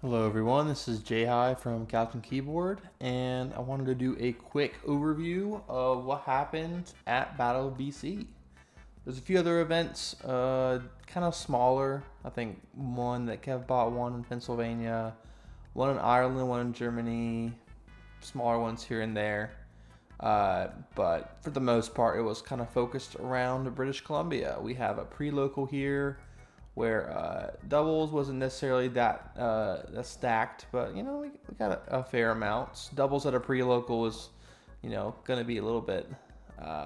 Hello everyone, this is Jay High from Captain Keyboard, and I wanted to do a quick overview of what happened at Battle of BC. There's a few other events, kind of smaller. I think one that Kev bought, one in Pennsylvania, one in Ireland, one in Germany, smaller ones here and there. But for the most part, it was kind of focused around British Columbia. We have a pre-local here where doubles wasn't necessarily that stacked, but we got a fair amount. Doubles at a pre-local is going to be a little bit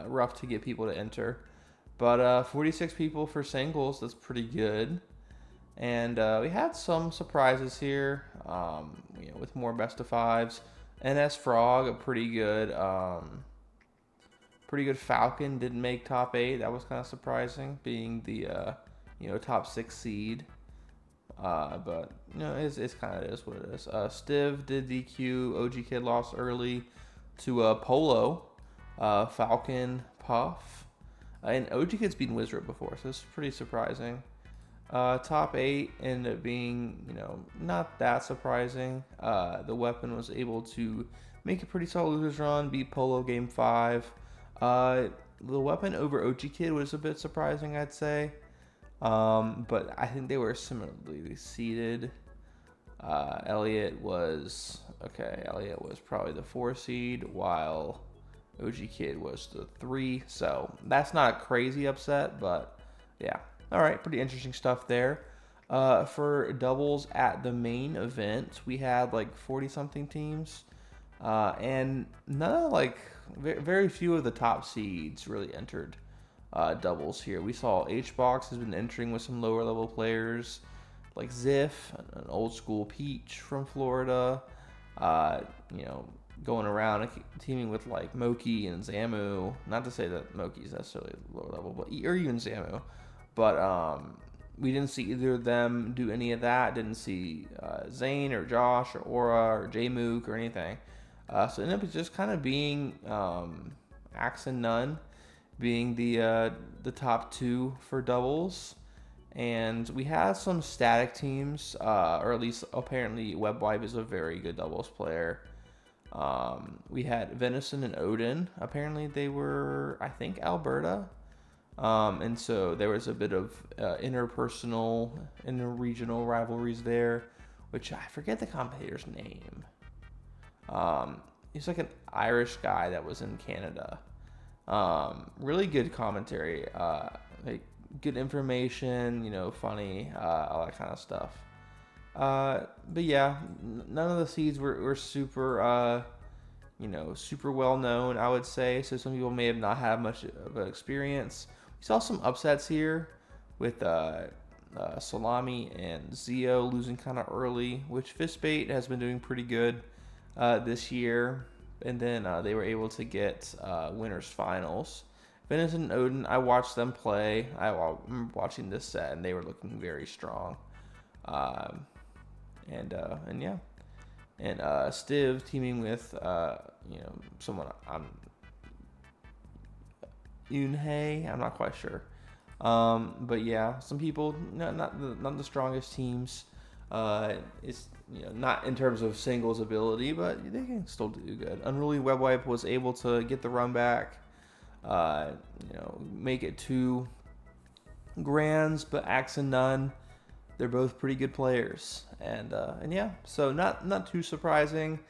rough to get people to enter, but 46 people for singles, that's pretty good. And we had some surprises here, with more best of fives. NS Frog, a pretty good Falcon, didn't make top eight. That was kind of surprising, being the top six seed. But it's kind of is what it is. Stiv did DQ. OG Kid lost early to Polo, Falcon, Puff, and OG Kid's beaten Wizard before, so it's pretty surprising. Top eight ended up being not that surprising. The Weapon was able to make a pretty solid losers run, beat Polo game five. The Weapon over OG Kid was a bit surprising, I'd say. But I think they were similarly seeded. Elliot was probably the 4 seed, while OG Kid was the 3. So that's not a crazy upset, but yeah. All right, pretty interesting stuff there. For doubles at the main event, we had like 40 something teams, and very few of the top seeds really entered doubles here. We saw HBox has been entering with some lower level players like Ziff, an old school Peach from Florida, uh, going around and teaming with like Moki and Zamu. Not to say that Moki's necessarily lower level, but or even Zamu, but we didn't see either of them do any of that. Didn't see Zane or Josh or Aura or J Mook or anything. So it ended up just kind of being Axe and None being the top two for doubles, and we had some static teams, or at least apparently WebWipe is a very good doubles player. We had Venison and Odin. Apparently they were, I think, Alberta, and so there was a bit of interpersonal, interregional rivalries there, which I forget the commentator's name. He's like an Irish guy that was in Canada. Really good commentary, like good information, funny, all that kind of stuff. But yeah, none of the seeds were super, super well known, I would say. So some people may have not had much of an experience. We saw some upsets here with Salami and Zio losing kind of early, which Fistbait has been doing pretty good this year. And then they were able to get winners finals. Venison and Odin, I watched them play. I remember watching this set, and they were looking very strong. And yeah, and Stiv teaming with someone Yunhei. I'm not quite sure. But yeah, some people not the strongest teams. It's not in terms of singles ability, but they can still do good. Unruly Webwipe was able to get the run back, make it 2 grands, but Axe and None, they're both pretty good players, and yeah, so not too surprising.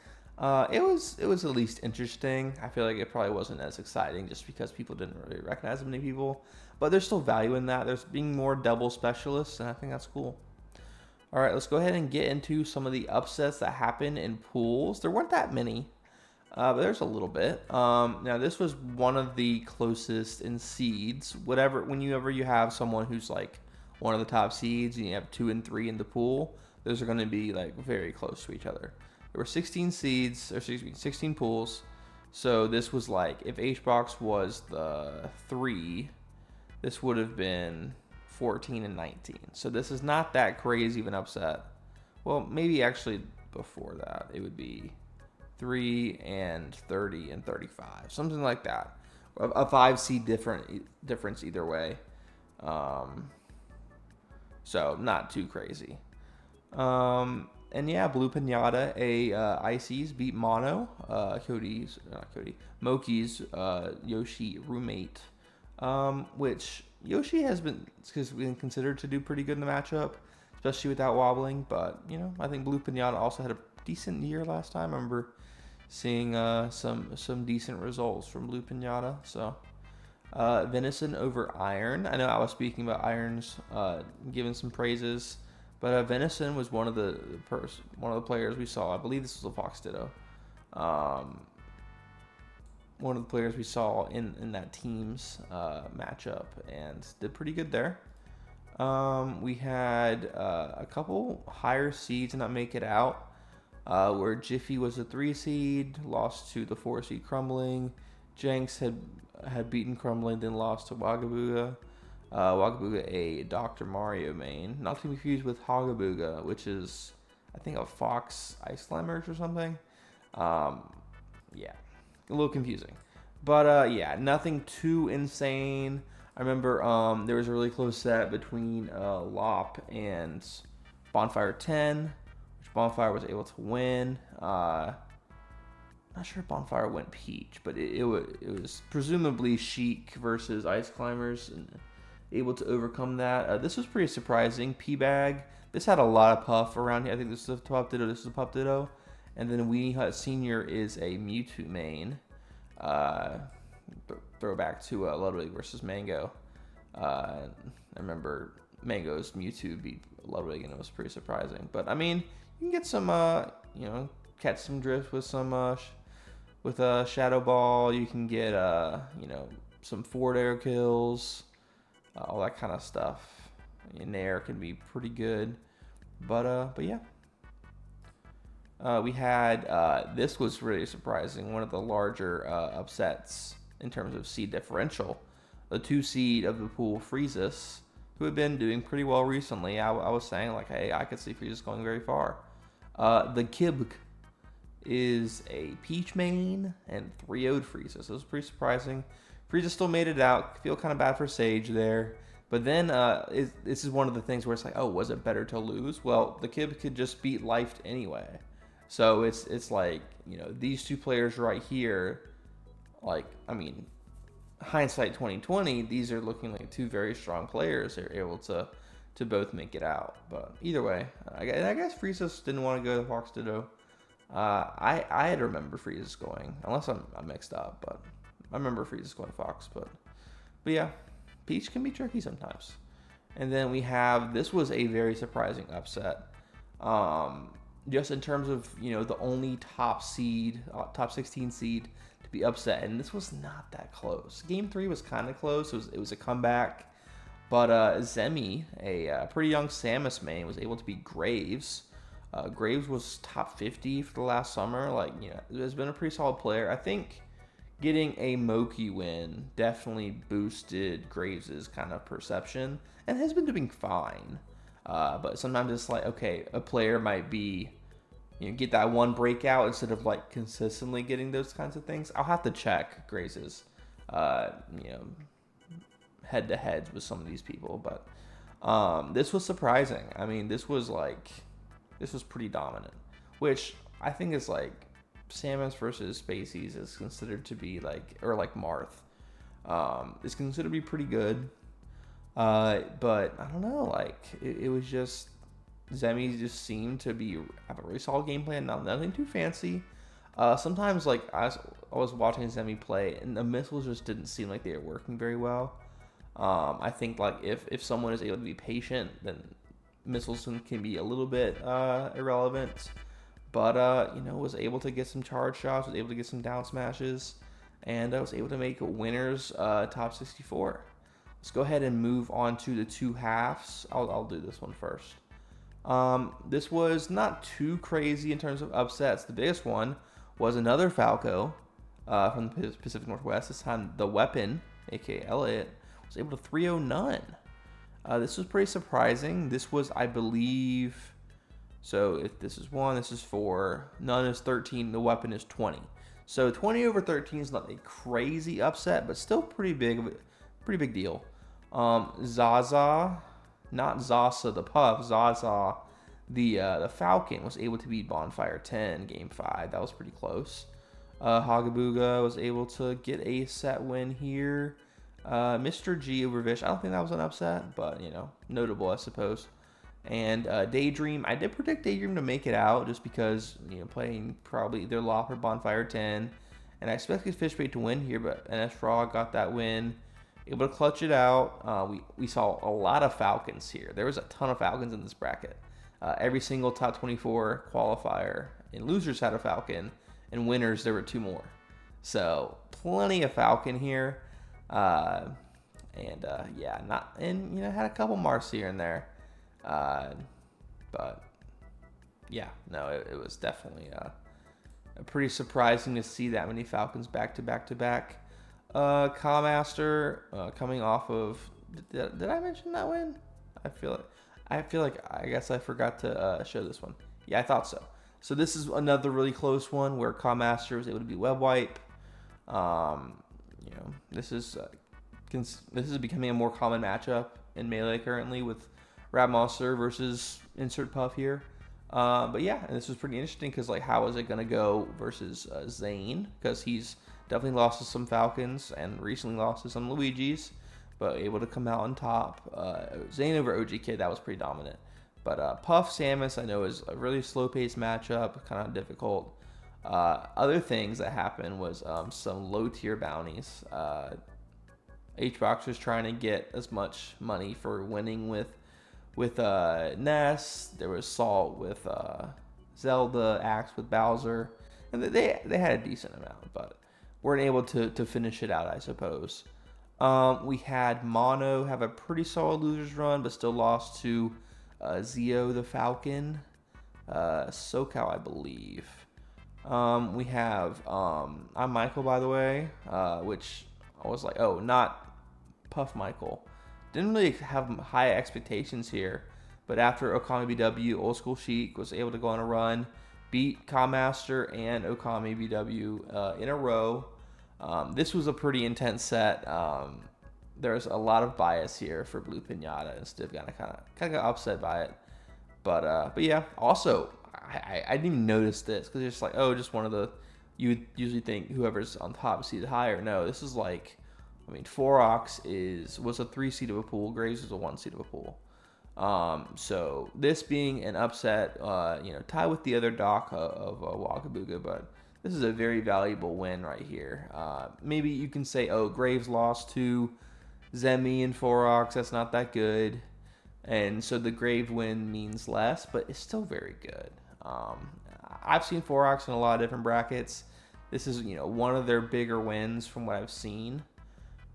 It was at least interesting. I feel like it probably wasn't as exciting just because people didn't really recognize many people, but there's still value in that. There's being more double specialists, and I think that's cool. All right, let's go ahead and get into some of the upsets that happened in pools. There weren't that many, but there's a little bit. Now, this was one of the closest in seeds. Whenever you have someone who's like one of the top seeds and you have 2 and 3 in the pool, those are going to be like very close to each other. There were 16 seeds, or 16 pools. So this was like, if HBox was the 3, this would have been 14 and 19. So this is not that crazy of an upset. Well, maybe actually before that, it would be 3 and 30 and 35, something like that. A 5 seed difference either way. So not too crazy. And yeah, Blue Pinata, Ices beat Mono, Moki's Yoshi roommate, which Yoshi has been considered to do pretty good in the matchup, especially without wobbling. But I think Blue Pinata also had a decent year last time. I remember seeing some decent results from Blue Pinata. So Venison over Iron. I know I was speaking about Irons, giving some praises, but Venison was one of the players we saw. I believe this was a Fox Ditto. Um, One of the players we saw in that team's matchup and did pretty good there. We had a couple higher seeds not make it out, where Jiffy was a 3 seed, lost to the 4 seed Crumbling. Jenks had beaten Crumbling, then lost to Wagabuga. Wagabuga, a Dr. Mario main, not to be confused with Hagabuga, which is I think a Fox Ice Climbers or something. Yeah, a little confusing, but yeah, nothing too insane. I remember there was a really close set between Lop and Bonfire 10, which Bonfire was able to win. Not sure if Bonfire went Peach, but it was presumably Sheik versus Ice Climbers and able to overcome that. This was pretty surprising. P-Bag, this had a lot of puff around here. I think this is a Pup Ditto, this is a Pup Ditto. And then Weenie Hut Senior is a Mewtwo main. Throwback to Ludwig versus Mango. I remember Mango's Mewtwo beat Ludwig, and it was pretty surprising. But I mean, you can get some, catch some drift with some, with a Shadow Ball. You can get, some forward air kills, all that kind of stuff. In air can be pretty good. But yeah. We had, this was really surprising, one of the larger upsets in terms of seed differential. The 2 seed of the pool, Freezus, who had been doing pretty well recently. I was saying, like, hey, I could see Freezus going very far. The Kibk is a Peach main and 3-0'd Freezus. It was pretty surprising. Freezus still made it out. Feel kind of bad for Sage there. But then this is one of the things where it's like, oh, was it better to lose? Well, the Kib could just beat Life anyway. So it's like, these two players right here, like, I mean, hindsight 2020, these are looking like two very strong players. They're able to both make it out. But either way, I guess Freezus didn't want to go to Fox Ditto. I had remember Freezus going, unless I'm mixed up, but I remember Freezus going Fox. But yeah, Peach can be tricky sometimes. And then we have, this was a very surprising upset. Just in terms of, the only top 16 seed to be upset. And this was not that close. Game 3 was kind of close. It was a comeback. But Zemi, a pretty young Samus main, was able to beat Graves. Graves was top 50 for the last summer. Has been a pretty solid player. I think getting a Moki win definitely boosted Graves' kind of perception. And has been doing fine. But sometimes it's like, okay, a player might be, get that one breakout instead of like consistently getting those kinds of things. I'll have to check Grace's, head to heads with some of these people. But this was surprising. I mean, this was pretty dominant, which I think is like Samus versus Spaceys is considered to be like Marth. Is considered to be pretty good. But I don't know, it was just, Zemi just seemed to have a really solid game plan, nothing too fancy. Sometimes I was watching Zemi play and the missiles just didn't seem like they were working very well. I think if someone is able to be patient, then missiles can be a little bit irrelevant. But was able to get some charge shots, was able to get some down smashes, and I was able to make winners top 64. Let's go ahead and move on to the 2 halves. I'll do this one first. This was not too crazy in terms of upsets. The biggest one was another Falco from the Pacific Northwest. This time, the Weapon, aka Elliot, was able to 3-0 None. This was pretty surprising. This was, I believe, so if this is 1, this is 4. None is 13. The Weapon is 20. So 20 over 13 is not a crazy upset, but still pretty big deal. Zaza, not Zasa the Puff, Zaza The Falcon was able to beat Bonfire 10 Game 5. That was pretty close. Hagabuga was able to get a set win here. Mr. G over Vish. I don't think that was an upset, but, notable, I suppose. And Daydream, I did predict Daydream to make it out just because, playing probably either Lop or Bonfire 10. And I expected Fishbait to win here, but NS Frog got that win. Able to clutch it out. We saw a lot of Falcons here. There was a ton of Falcons in this bracket. Every single top 24 qualifier and losers had a Falcon, and winners there were 2 more. So plenty of Falcon here. Had a couple Mars here and there. But yeah, no, it was definitely pretty surprising to see that many Falcons back to back to back. Kamaster coming off of. Did I mention that win? I feel like I guess I forgot to show this one. Yeah, I thought so. So this is another really close one where Kamaster was able to beat Web Wipe. This is becoming a more common matchup in Melee currently with Rab Monster versus Insert Puff here. But yeah, and this was pretty interesting because how is it gonna go versus Zane? Because he's definitely lost to some Falcons and recently lost to some Luigis, but able to come out on top. Zane over OG Kid, that was pretty dominant. But Puff Samus, I know, is a really slow-paced matchup, kind of difficult. Other things that happened was some low-tier bounties. HBox was trying to get as much money for winning with Ness. There was Salt with Zelda, Axe with Bowser, and they had a decent amount, but weren't able to finish it out, I suppose. We had Mono have a pretty solid losers run, but still lost to Zio the Falcon, SoCal, I believe. We have I'm Michael, by the way, which I was like, oh, not Puff Michael. Didn't really have high expectations here, but after Okami BW, Old School Sheik was able to go on a run, beat Kamaster and Okami BW in a row. This was a pretty intense set. There's a lot of bias here for Blue Pinata, and Stiv kind of got upset by it. But yeah, also I didn't even notice this because it's just just one of the, you would usually think whoever's on top is seeded higher. No, this is Forox was a 3 seed of a pool. Graves was a 1 seed of a pool. So this being an upset, tie with the other doc of Wakabuga, but this is a very valuable win right here. Maybe you can say, Graves lost to Zemi and Forox. That's not that good. And so the Grave win means less, but it's still very good. I've seen Forox in a lot of different brackets. This is, one of their bigger wins from what I've seen.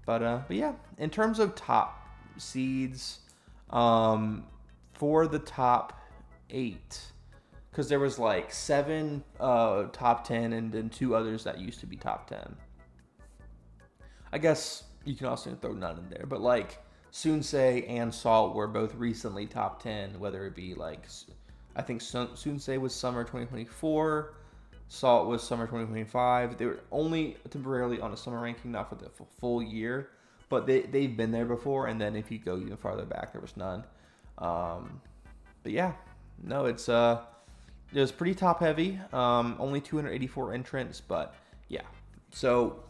But yeah, in terms of top seeds, for the top 8, because there was 7 top 10 and then 2 others that used to be top 10. I guess you can also throw none in there, but Sunsei and Salt were both recently top 10, whether it be I think Sunsei was summer 2024, Salt was summer 2025. They were only temporarily on a summer ranking, not for the full year, but they've been there before. And then if you go even farther back, there was none. But yeah, no, it was pretty top heavy. Only 284 entrants, but yeah, so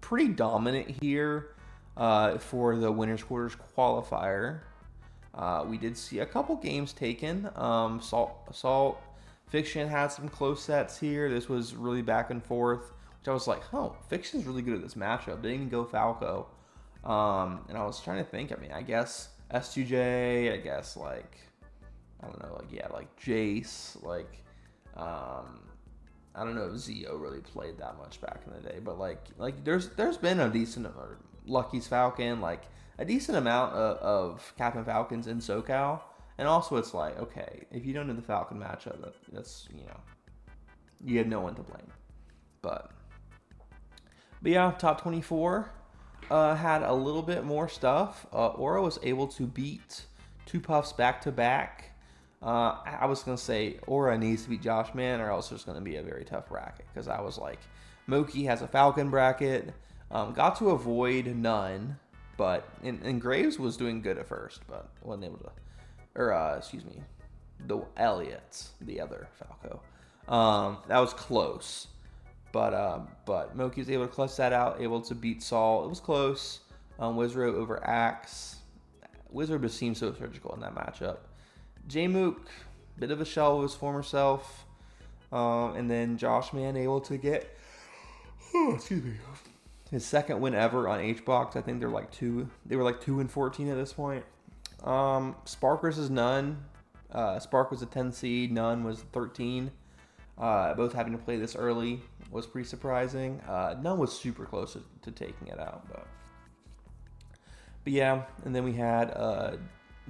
pretty dominant here for the winners quarters qualifier. We did see a couple games taken. Salt Fiction had some close sets here. This was really back and forth, which I was like, Fiction's really good at this matchup. Didn't even go Falco. And I was trying to think, I guess S2J, I guess I don't know, Jace, I don't know if Zio really played that much back in the day, but there's been a decent, or Lucky's Falcon, a decent amount of Captain Falcons in SoCal. And also it's okay, if you don't know the Falcon matchup, that's, you had no one to blame. But yeah, top 24 had a little bit more stuff. Aura was able to beat 2 Puffs back to back. I was going to say Aura needs to beat Josh Man, or else there's going to be a very tough bracket. Because I was Moki has a Falcon bracket. Got to avoid none. But and Graves was doing good at first, but wasn't able to. the Elliott, the other Falco. That was close, but Moki was able to clutch that out, able to beat Saul. It was close. Wizrobe over Axe. Wizrobe just seemed so surgical in that matchup. Jmook, bit of a shell of his former self. And then Josh Man able to get his second win ever on HBox. I think they were like 2-14 at this point. Spark versus None. Spark was a 10 seed, None was 13. Both having to play this early was pretty surprising. None was super close to taking it out, but yeah. And then we had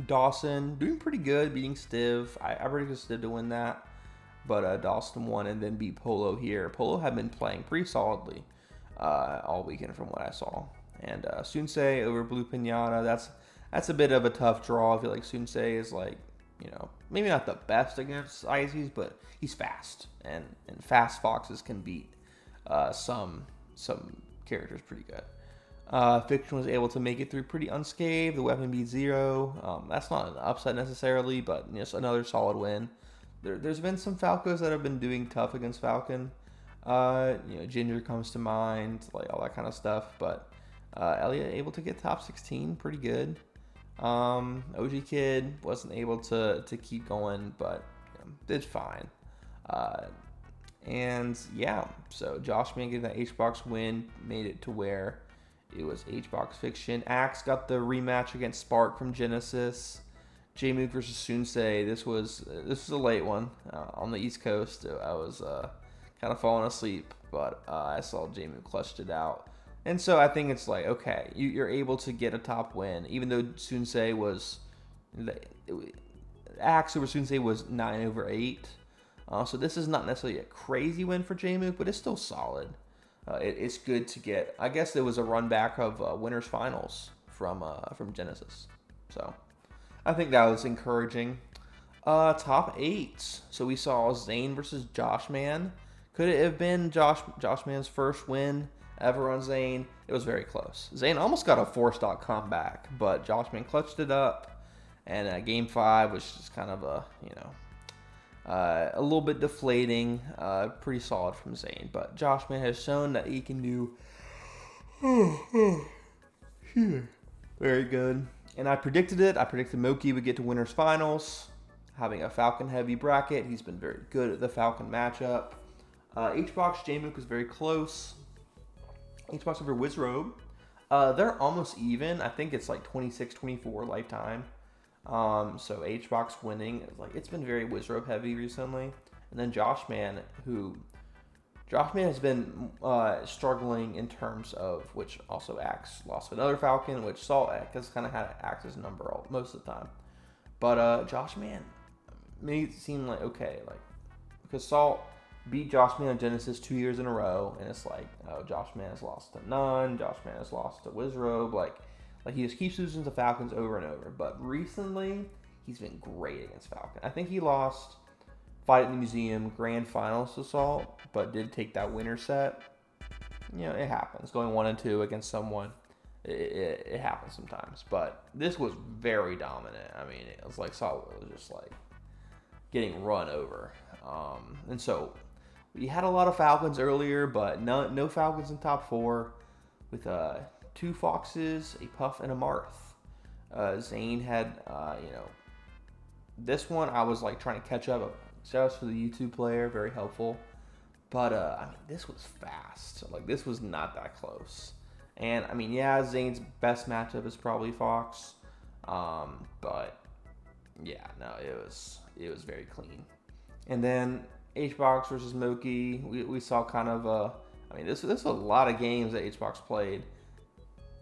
Dawson doing pretty good, beating Stiv. I predicted Stiv to win that, but Dawson won and then beat Polo here. Polo had been playing pretty solidly all weekend from what I saw. And Sunsei over Blue Pinata. That's a bit of a tough draw. I feel like Sunsei is like, maybe not the best against ICs, but he's fast, and fast foxes can beat some characters pretty good. Fiction was able to make it through pretty unscathed. The weapon beat 0. That's not an upset necessarily, but just another solid win. There's been some Falcos that have been doing tough against Falcon. Ginger comes to mind, like all that kind of stuff. But Elliot able to get top 16, pretty good. OG Kid wasn't able to keep going, but did fine. And yeah, so Josh Man getting that HBox win made it to where it was HBox Fiction. Axe got the rematch against Spark from Genesis. Jmook versus Sunsei. This was a late one on the East Coast. I was kind of falling asleep, but I saw Jmook clutched it out. And so I think it's like, okay, you're able to get a top win, even though Sunsei was Axe over Sunsei was 9/8. So this is not necessarily a crazy win for Jmook, but it's still solid. It's good to get. I guess there was a run back of winners finals from Genesis, so I think that was encouraging. Top 8. So we saw Zane versus Josh Man. Could it have been Josh Man's first win ever on Zane? It was very close. Zane almost got a 4-stock comeback, but Josh Man clutched it up. And Game 5 was just kind of a little bit deflating. Pretty solid from Zane. But Josh Man has shown that he can do very good. And I predicted it. I predicted Moki would get to winners finals. Having a Falcon heavy bracket. He's been very good at the Falcon matchup. HBox Jmook was very close. HBox over Wizrobe. They're almost even. I think it's like 26-24 lifetime. So HBox winning. It's been very Wizrobe heavy recently. And then Josh Man has been struggling in terms of, which also Axe lost to another Falcon, which Salt has kind of had Axe's number most of the time. But Josh Man made it seem like, okay, because Salt beat Josh Man on Genesis 2 years in a row, and it's like, oh, Josh Man has lost to None, Josh Man has lost to Wizrobe, like he just keeps losing to Falcons over and over. But recently, he's been great against Falcon. I think he lost Fight at the Museum Grand Finals to Salt, but did take that winner set. It happens. Going 1-2 against someone, it happens sometimes. But this was very dominant. I mean, it was like Salt was just like getting run over. And so we had a lot of Falcons earlier, but no Falcons in top 4 with 2 Foxes, a Puff, and a Marth. Zane had, this one I was like trying to catch up. Shout out to the YouTube player, very helpful. But this was fast. This was not that close. And I mean, yeah, Zane's best matchup is probably Fox. But yeah, no, it was very clean. And then HBox versus Moki, we saw kind of this was a lot of games that HBox played.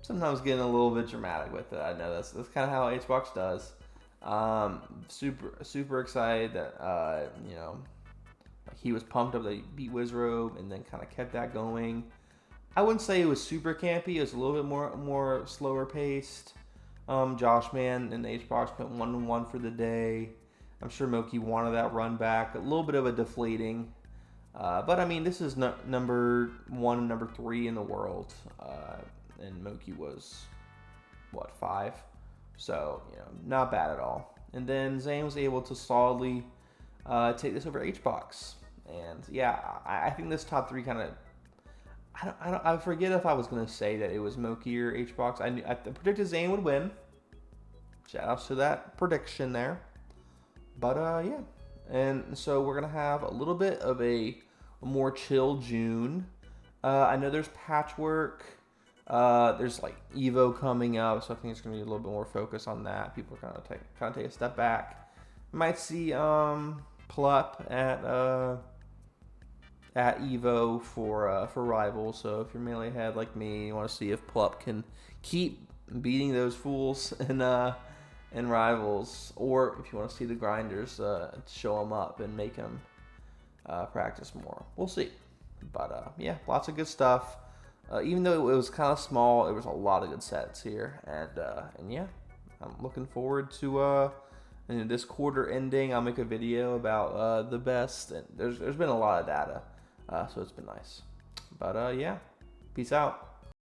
Sometimes getting a little bit dramatic with it. I know that's kind of how HBox does. Super excited that he was pumped up that he beat Wizrobe and then kind of kept that going. I wouldn't say it was super campy. It was a little bit more slower paced. Josh Man and HBox went 1-1 for the day. I'm sure Moki wanted that run back. A little bit of a deflating. But I mean, this is number 1 and number 3 in the world. And Moki was, 5? So, not bad at all. And then Zane was able to solidly take this over HBox. And yeah, I think this top 3 kind of. I forget if I was gonna say that it was Moki or HBox. I predicted Zane would win. Shout outs to that prediction there. But yeah, and so we're gonna have a little bit of a more chill June. I know there's Patchwork. There's like Evo coming up, so I think it's gonna be a little bit more focus on that. People are kind of take a step back. Might see Plup at Evo for Rivals. So if you're melee head like me, you want to see if Plup can keep beating those fools in Rivals, or if you want to see the grinders show them up and make them practice more. We'll see. But yeah, lots of good stuff. Even though it was kind of small, there was a lot of good sets here, and yeah, I'm looking forward to this quarter ending. I'll make a video about the best, and there's been a lot of data, so it's been nice. But yeah, peace out.